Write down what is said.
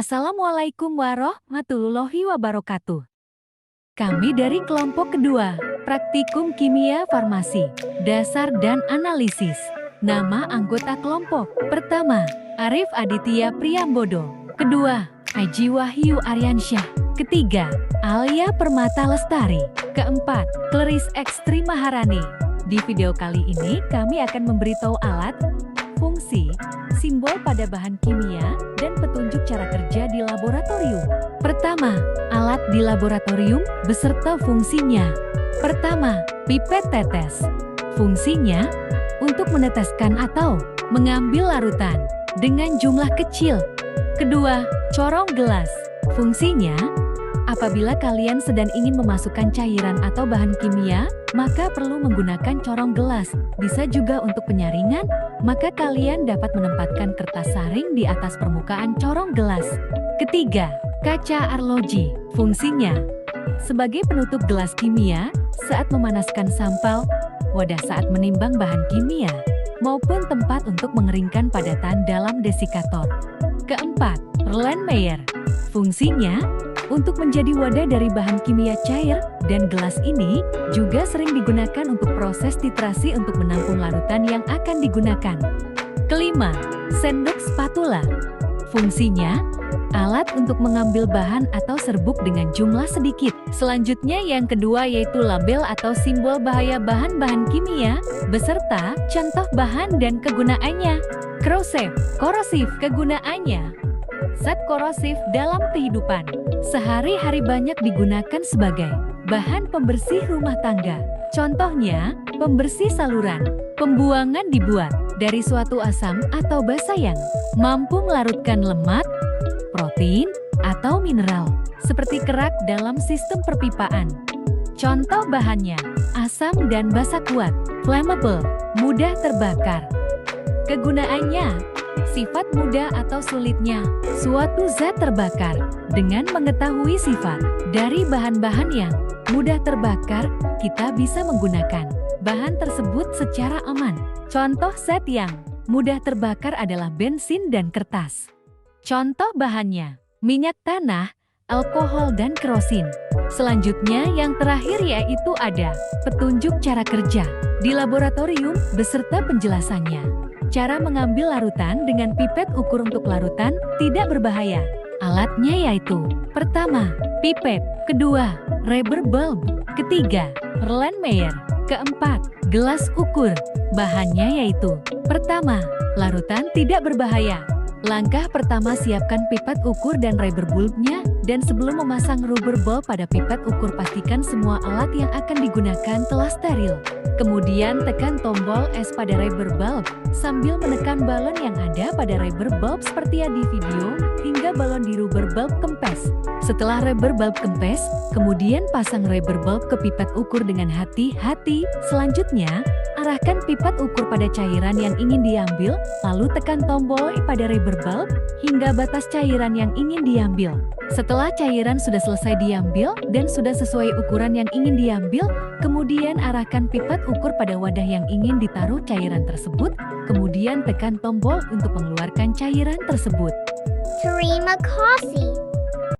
Assalamualaikum warahmatullahi wabarakatuh. Kami dari kelompok kedua, Praktikum Kimia Farmasi, Dasar dan Analisis. Nama anggota kelompok: pertama, Arif Aditya Priyambodo. Kedua, Aji Wahyu Aryansyah. Ketiga, Alia Permata Lestari. Keempat, Kleris Ekstri Maharani. Di video kali ini kami akan memberitahu alat, fungsi, simbol pada bahan kimia, dan petunjuk cara kerja di laboratorium. Pertama, alat di laboratorium beserta fungsinya. Pertama, pipet tetes. Fungsinya untuk meneteskan atau mengambil larutan dengan jumlah kecil. Kedua, corong gelas. Fungsinya, apabila kalian sedang ingin memasukkan cairan atau bahan kimia, maka perlu menggunakan corong gelas. Bisa juga untuk penyaringan, maka kalian dapat menempatkan kertas saring di atas permukaan corong gelas. Ketiga, kaca arloji. Fungsinya sebagai penutup gelas kimia saat memanaskan sampel, wadah saat menimbang bahan kimia, maupun tempat untuk mengeringkan padatan dalam desikator. Keempat, Erlenmeyer. Fungsinya untuk menjadi wadah dari bahan kimia cair, dan gelas ini juga sering digunakan untuk proses titrasi untuk menampung larutan yang akan digunakan. Kelima, sendok spatula. Fungsinya, alat untuk mengambil bahan atau serbuk dengan jumlah sedikit. Selanjutnya yang kedua yaitu label atau simbol bahaya bahan-bahan kimia, beserta contoh bahan dan kegunaannya. Korosif, kegunaannya. Zat korosif dalam kehidupan sehari-hari banyak digunakan sebagai bahan pembersih rumah tangga. Contohnya, pembersih saluran. Pembuangan dibuat dari suatu asam atau basa yang mampu melarutkan lemak, protein, atau mineral, seperti kerak dalam sistem perpipaan. Contoh bahannya, asam dan basa kuat, flammable, mudah terbakar. Kegunaannya, sifat mudah atau sulitnya suatu zat terbakar. Dengan mengetahui sifat dari bahan-bahan yang mudah terbakar, kita bisa menggunakan bahan tersebut secara aman. Contoh zat yang mudah terbakar adalah bensin dan kertas. Contoh bahannya, minyak tanah, alkohol, dan kerosin. Selanjutnya yang terakhir yaitu ada petunjuk cara kerja di laboratorium beserta penjelasannya. Cara mengambil larutan dengan pipet ukur untuk larutan tidak berbahaya. Alatnya yaitu: pertama, pipet. Kedua, rubber bulb. Ketiga, Erlenmeyer. Keempat, gelas ukur. Bahannya yaitu: pertama, larutan tidak berbahaya. Langkah pertama, siapkan pipet ukur dan rubber bulbnya, dan sebelum memasang rubber bulb pada pipet ukur, pastikan semua alat yang akan digunakan telah steril. Kemudian tekan tombol S pada rubber bulb sambil menekan balon yang ada pada rubber bulb seperti yang di video, hingga balon di rubber bulb kempes. Setelah rubber bulb kempes, kemudian pasang rubber bulb ke pipet ukur dengan hati-hati. Selanjutnya, arahkan pipet ukur pada cairan yang ingin diambil, lalu tekan tombol I pada rubber bulb hingga batas cairan yang ingin diambil. Setelah cairan sudah selesai diambil dan sudah sesuai ukuran yang ingin diambil, kemudian arahkan pipet ukur pada wadah yang ingin ditaruh cairan tersebut, kemudian tekan tombol untuk mengeluarkan cairan tersebut. Terima kasih.